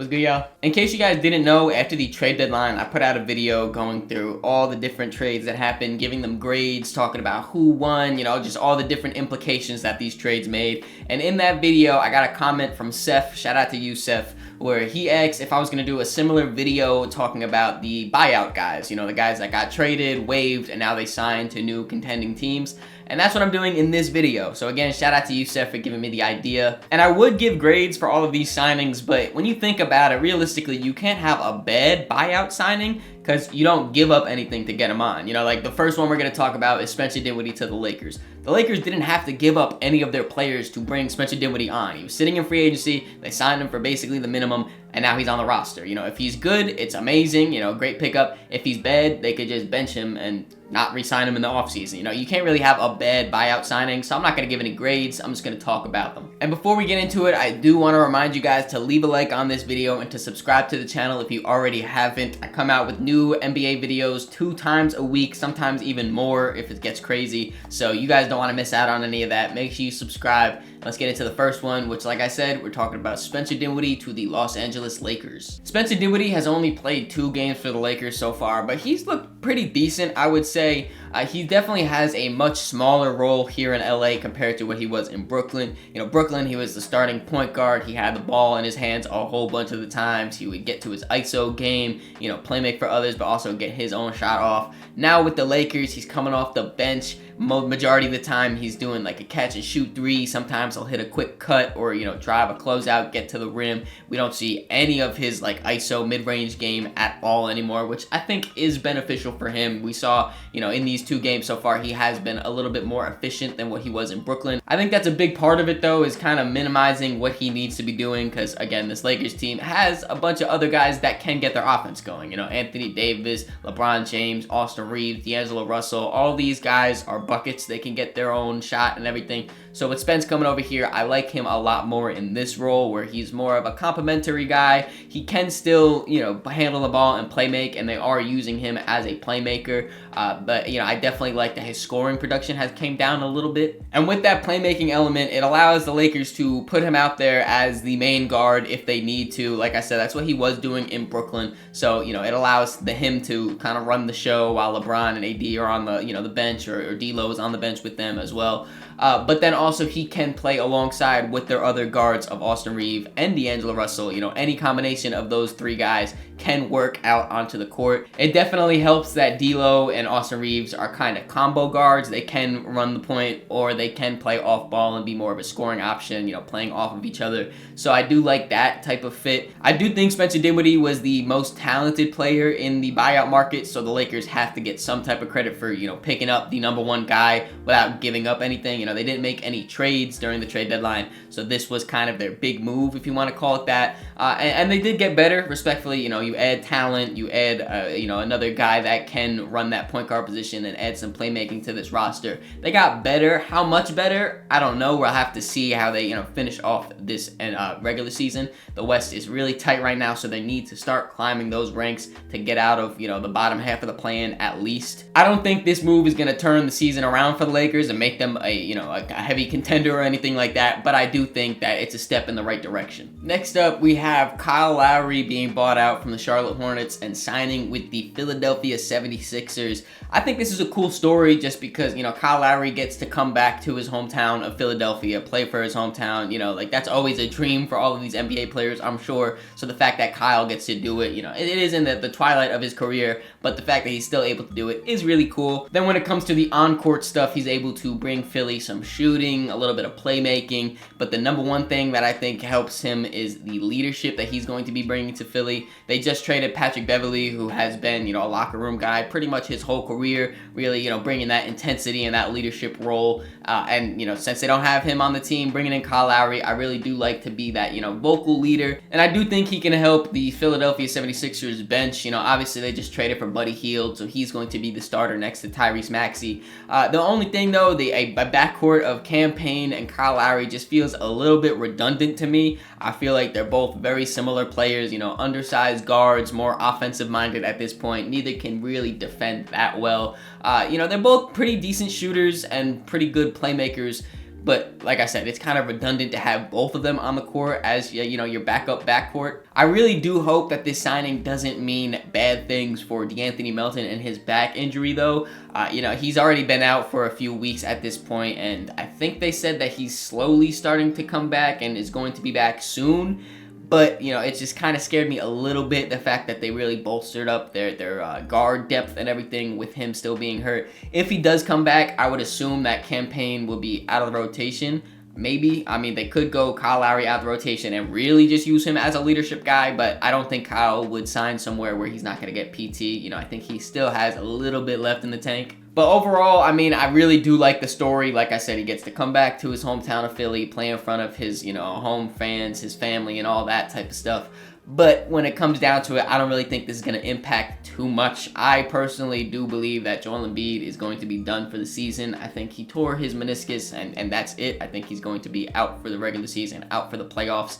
What's good, y'all? In case you guys didn't know, after the trade deadline, I put out a video going through all the different trades that happened, giving them grades, talking about who won, just all the different implications that these trades made. And in that video, I got a comment from Seth, shout out to you, Seth, where he asked if I was going to do a similar video talking about the buyout guys, the guys that got traded, waived, and now they signed to new contending teams. And that's what I'm doing in this video. So again, shout out to you, Seth, for giving me the idea. And I would give grades for all of these signings, but when you think about it, realistically, you can't have a bad buyout signing because you don't give up anything to get them on. Like the first one we're going to talk about is Spencer Dinwiddie to the Lakers. The Lakers didn't have to give up any of their players to bring Spencer Dinwiddie on. He was sitting in free agency. They signed him for basically the minimum, and now he's on the roster. If he's good, it's amazing, great pickup. If he's bad, they could just bench him and not re-sign him in the offseason. You can't really have a bad buyout signing, so I'm not going to give any grades. I'm just going to talk about them. And before we get into it, I do want to remind you guys to leave a like on this video and to subscribe to the channel if you already haven't. I come out with new NBA videos 2 times a week, sometimes even more if it gets crazy. So you guys don't want to miss out on any of that. Make sure you subscribe. Let's get into the first one, which, like I said, we're talking about Spencer Dinwiddie to the Los Angeles Lakers. Spencer Dinwiddie has only played 2 games for the Lakers so far, but he's looked pretty decent, I would say. He definitely has a much smaller role here in LA compared to what he was in Brooklyn. Brooklyn, he was the starting point guard. He had the ball in his hands a whole bunch of the times. He would get to his ISO game, play make for others, but also get his own shot off. Now with the Lakers, he's coming off the bench. Majority of the time, he's doing like a catch and shoot 3. Sometimes he'll hit a quick cut or, drive a closeout, get to the rim. We don't see any of his like ISO mid-range game at all anymore, which I think is beneficial for him. We saw, in these 2 games so far, he has been a little bit more efficient than what he was in Brooklyn. I think that's a big part of it, though, is kind of minimizing what he needs to be doing because, again, this Lakers team has a bunch of other guys that can get their offense going. Anthony Davis, LeBron James, Austin Reeves, D'Angelo Russell, all these guys are buckets. They can get their own shot and everything. So with Spence coming over here, I like him a lot more in this role where he's more of a complimentary guy. He can still, handle the ball and play make, and they are using him as a playmaker. But, I definitely like that his scoring production has came down a little bit. And with that playmaking element, it allows the Lakers to put him out there as the main guard if they need to. Like I said, that's what he was doing in Brooklyn. So, it allows him to kind of run the show while LeBron and AD are on the, the bench, or D'Lo is on the bench with them as well. But then also he can play alongside with their other guards of Austin Reeves and D'Angelo Russell. Any combination of those 3 guys can work out onto the court. It definitely helps that D'Lo and Austin Reeves are kind of combo guards. They can run the point or they can play off ball and be more of a scoring option, playing off of each other. So I do like that type of fit. I do think Spencer Dinwiddie was the most talented player in the buyout market, so the Lakers have to get some type of credit for, picking up the #1 guy without giving up anything. They didn't make any trades during the trade deadline, so this was kind of their big move, if you want to call it that. And they did get better, respectfully. You add talent, you add, another guy that can run that point guard position and add some playmaking to this roster. They got better. How much better? I don't know. We'll have to see how they, finish off this regular season. The West is really tight right now, so they need to start climbing those ranks to get out of, the bottom half of the play-in at least. I don't think this move is going to turn the season around for the Lakers and make them a heavy contender or anything like that, but I do think that it's a step in the right direction. Next up, we have Kyle Lowry being bought out from the Charlotte Hornets and signing with the Philadelphia 76ers. I think this is a cool story just because, Kyle Lowry gets to come back to his hometown of Philadelphia, play for his hometown. That's always a dream for all of these NBA players, I'm sure. So the fact that Kyle gets to do it, it is in the twilight of his career, but the fact that he's still able to do it is really cool. Then when it comes to the on-court stuff, he's able to bring Philly some shooting, a little bit of playmaking, but the #1 thing that I think helps him is the leadership that he's going to be bringing to Philly. They just traded Patrick Beverley, who has been, a locker room guy pretty much his whole career, really, bringing that intensity and that leadership role. And, since they don't have him on the team, bringing in Kyle Lowry, I really do like to be that, vocal leader. And I do think he can help the Philadelphia 76ers bench. Obviously they just traded for Buddy Hield, so he's going to be the starter next to Tyrese Maxey. The only thing, though, a backcourt of Cam Payne and Kyle Lowry just feels a little bit redundant to me. I feel like they're both very similar players, undersized guards, more offensive-minded at this point. Neither can really defend that well. They're both pretty decent shooters and pretty good playmakers, But like I said, it's kind of redundant to have both of them on the court as, you know, your backup backcourt. I really do hope that this signing doesn't mean bad things for DeAnthony Melton and his back injury, though. You know, he's already been out for a few weeks at this point, and I think they said that he's slowly starting to come back and is going to be back soon. But, you know, it just kind of scared me a little bit, the fact that they really bolstered up their guard depth and everything with him still being hurt. If he does come back, I would assume that campaign will be out of the rotation. Maybe. I mean, they could go Kyle Lowry out of the rotation and really just use him as a leadership guy, but I don't think Kyle would sign somewhere where he's not going to get PT. You know, I think he still has a little bit left in the tank. But overall, I mean, I really do like the story. Like I said, he gets to come back to his hometown of Philly, play in front of his, you know, home fans, his family, and all that type of stuff. But when it comes down to it, I don't really think this is going to impact too much. I personally do believe that Joel Embiid is going to be done for the season. I think he tore his meniscus, and that's it. I think he's going to be out for the regular season, out for the playoffs.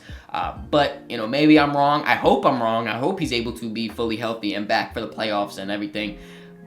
But, you know, maybe I'm wrong. I hope I'm wrong. I hope he's able to be fully healthy and back for the playoffs and everything.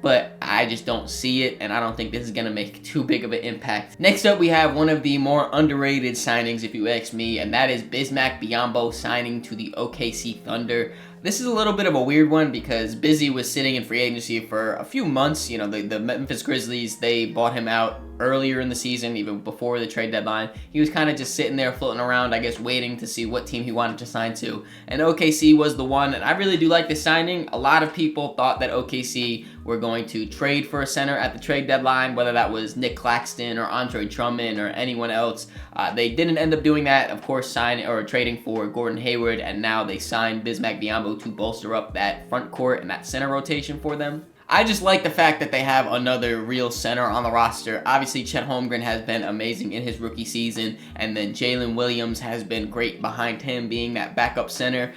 But I just don't see it, and I don't think this is going to make too big of an impact. Next up, we have one of the more underrated signings, if you ask me, and that is Bismack Biyombo signing to the OKC Thunder. This is a little bit of a weird one because Busy was sitting in free agency for a few months. You know, the Memphis Grizzlies, they bought him out earlier in the season, even before the trade deadline. He was kind of just sitting there floating around, I guess, waiting to see what team he wanted to sign to. And OKC was the one, and I really do like this signing. A lot of people thought that OKC were going to trade for a center at the trade deadline, whether that was Nick Claxton or Andre Drummond or anyone else. They didn't end up doing that, of course, signing or trading for Gordon Hayward, and now they signed Bismack Biyombo to bolster up that front court and that center rotation for them. I just like the fact that they have another real center on the roster. Obviously, Chet Holmgren has been amazing in his rookie season, and then Jalen Williams has been great behind him being that backup center.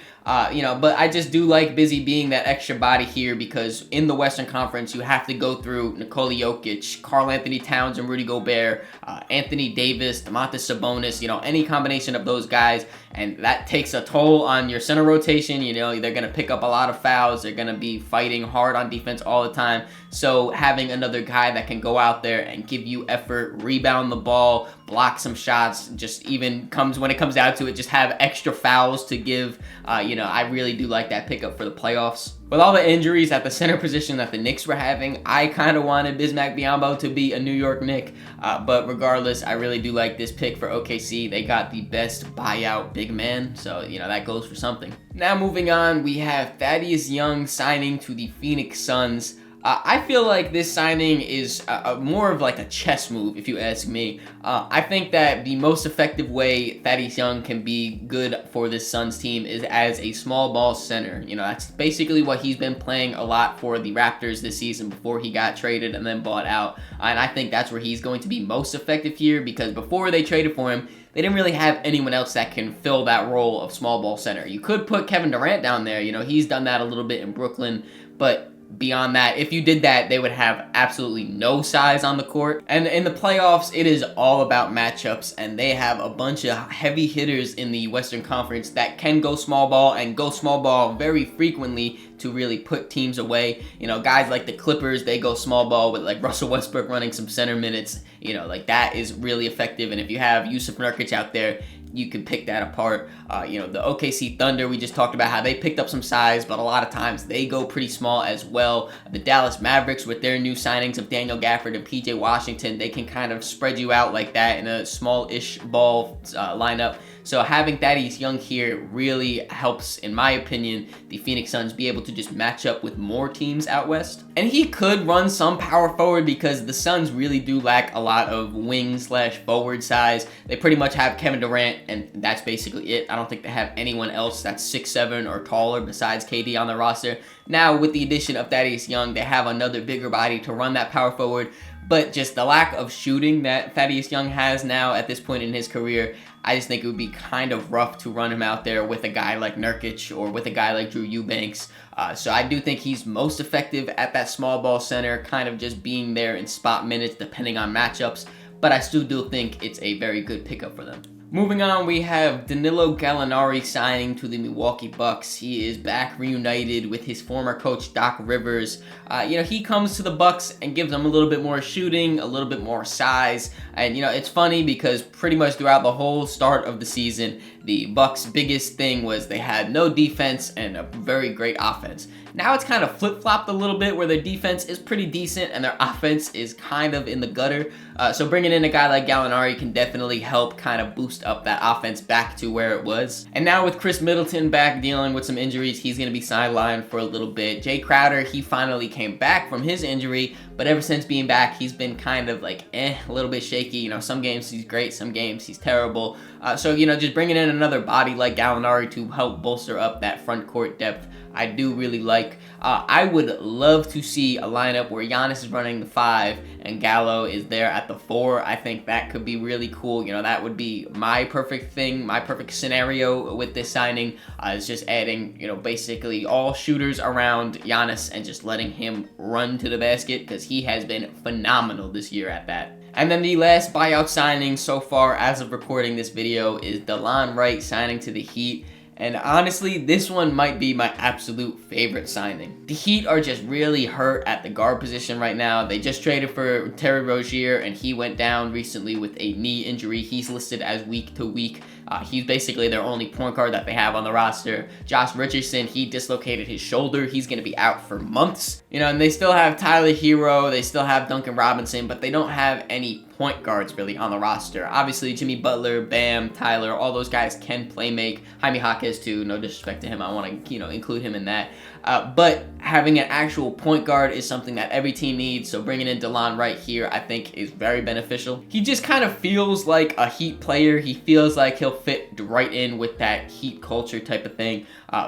You know, but I just do like Busy being that extra body here because in the Western Conference, you have to go through Nikola Jokic, Karl Anthony Towns and Rudy Gobert, Anthony Davis, Domantas Sabonis, you know, any combination of those guys, and that takes a toll on your center rotation. You know, they're going to pick up a lot of fouls. They're going to be fighting hard on defense all the time. So having another guy that can go out there and give you effort, rebound the ball, block some shots, just even comes when it comes down to it, just have extra fouls to give. You know, I really do like that pickup for the playoffs. With all the injuries at the center position that the Knicks were having, I kind of wanted Bismack Biyombo to be a New York Knick. But regardless, I really do like this pick for OKC. They got the best buyout big man, so, you know, that goes for something. Now moving on, we have Thaddeus Young signing to the Phoenix Suns. I feel like this signing is more of like a chess move, if you ask me. I think that the most effective way Thaddeus Young can be good for this Suns team is as a small ball center. You know, that's basically what he's been playing a lot for the Raptors this season before he got traded and then bought out. And I think that's where he's going to be most effective here because before they traded for him, they didn't really have anyone else that can fill that role of small ball center. You could put Kevin Durant down there. You know, he's done that a little bit in Brooklyn, but beyond that, if you did that, they would have absolutely no size on the court. And in the playoffs, it is all about matchups, and they have a bunch of heavy hitters in the Western Conference that can go small ball and go small ball very frequently to really put teams away. You know, guys like the Clippers, they go small ball with like Russell Westbrook running some center minutes. You know, like that is really effective. And if you have Yusuf Nurkic out there, you can pick that apart. You know, the OKC Thunder, we just talked about how they picked up some size, but a lot of times they go pretty small as well. The Dallas Mavericks, with their new signings of Daniel Gafford and PJ Washington, they can kind of spread you out like that in a small-ish ball lineup. So having Thaddeus Young here really helps, in my opinion, the Phoenix Suns be able to just match up with more teams out west. And he could run some power forward because the Suns really do lack a lot of wing/forward size. They pretty much have Kevin Durant, and that's basically it. I don't think they have anyone else that's 6'7" or taller besides KD on the roster. Now, with the addition of Thaddeus Young, they have another bigger body to run that power forward. But just the lack of shooting that Thaddeus Young has now at this point in his career, I just think it would be kind of rough to run him out there with a guy like Nurkic or with a guy like Drew Eubanks. So I do think he's most effective at that small ball center, kind of just being there in spot minutes depending on matchups. But I still do think it's a very good pickup for them. Moving on, we have Danilo Gallinari signing to the Milwaukee Bucks. He is back reunited with his former coach Doc Rivers. He comes to the Bucks and gives them a little bit more shooting, a little bit more size. And it's funny because pretty much throughout the whole start of the season, the Bucks' biggest thing was they had no defense and a very great offense. Now it's kind of flip-flopped a little bit where their defense is pretty decent and their offense is kind of in the gutter. So bringing in a guy like Gallinari can definitely help kind of boost up that offense back to where it was. And now with Chris Middleton back dealing with some injuries, he's going to be sidelined for a little bit. Jay Crowder, he finally came back from his injury, but ever since being back, he's been kind of like a little bit shaky. Some games he's great, some games he's terrible. So just bringing in another body like Gallinari to help bolster up that front court depth, I do really like. I would love to see a lineup where Giannis is running the 5 and Gallo is there at the 4. I think that could be really cool. That would be my perfect thing, my perfect scenario with this signing. Is just adding, basically all shooters around Giannis and just letting him run to the basket because he has been phenomenal this year at that. And then the last buyout signing so far as of recording this video is Delon Wright signing to the Heat. And honestly, this one might be my absolute favorite signing. The Heat are just really hurt at the guard position right now. They just traded for Terry Rozier, and he went down recently with a knee injury. He's listed as week to week. He's basically their only point guard that they have on the roster. Josh Richardson, he dislocated his shoulder. He's going to be out for months. And they still have Tyler Hero. They still have Duncan Robinson, but they don't have any point guards really on the roster. Obviously, Jimmy Butler, Bam, Tyler, all those guys can play make. Jaime Jaquez too, no disrespect to him. I want to, include him in that. But having an actual point guard is something that every team needs, so bringing in Delon Wright here, I think, is very beneficial. He just kind of feels like a Heat player. He feels like he'll fit right in with that Heat culture type of thing.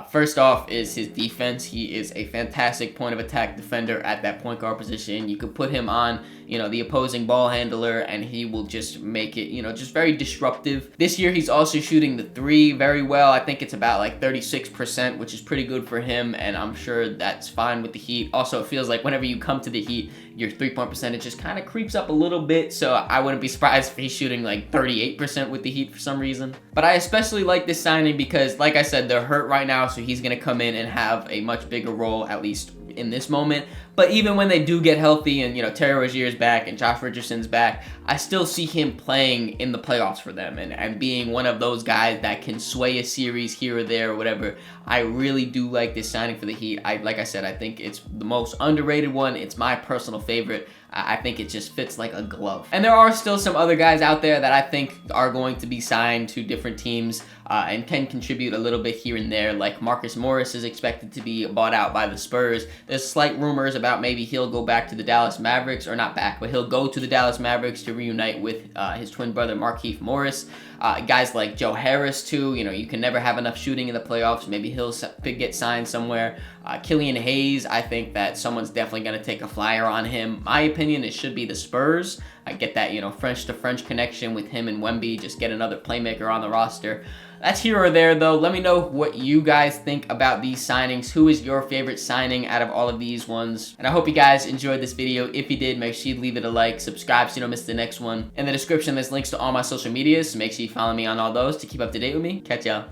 First off is his defense. He is a fantastic point of attack defender at that point guard position. You could put him on, the opposing ball handler, and he will just make it, just very disruptive. This year, he's also shooting the 3 very well. I think it's about like 36%, which is pretty good for him, and I'm sure that's fine with the Heat. Also, it feels like whenever you come to the Heat, your 3-point percentage just kind of creeps up a little bit, so I wouldn't be surprised if he's shooting like 38% with the Heat for some reason. But I especially like this signing because, like I said, they're hurt right now, so he's going to come in and have a much bigger role, at least in this moment. But even when they do get healthy and, Terry Rozier's back and Josh Richardson's back, I still see him playing in the playoffs for them and being one of those guys that can sway a series here or there or whatever. I really do like this signing for the Heat. Like I said, I think it's the most underrated one. It's my personal favorite. I think it just fits like a glove. And there are still some other guys out there that I think are going to be signed to different teams and can contribute a little bit here and there. Like Marcus Morris is expected to be bought out by the Spurs. There's slight rumors about maybe he'll go back to the Dallas Mavericks, or not back, but he'll go to the Dallas Mavericks to reunite with his twin brother Markieff Morris. Guys like Joe Harris too, you can never have enough shooting in the playoffs. Maybe he'll get signed somewhere. Killian Hayes, I think that someone's definitely going to take a flyer on him. My opinion, it should be the Spurs. I get that, French to French connection with him and Wemby. Just get another playmaker on the roster. That's here or there, though. Let me know what you guys think about these signings. Who is your favorite signing out of all of these ones? And I hope you guys enjoyed this video. If you did, make sure you leave it a like, subscribe so you don't miss the next one. In the description, there's links to all my social medias, so make sure you follow me on all those to keep up to date with me. Catch y'all.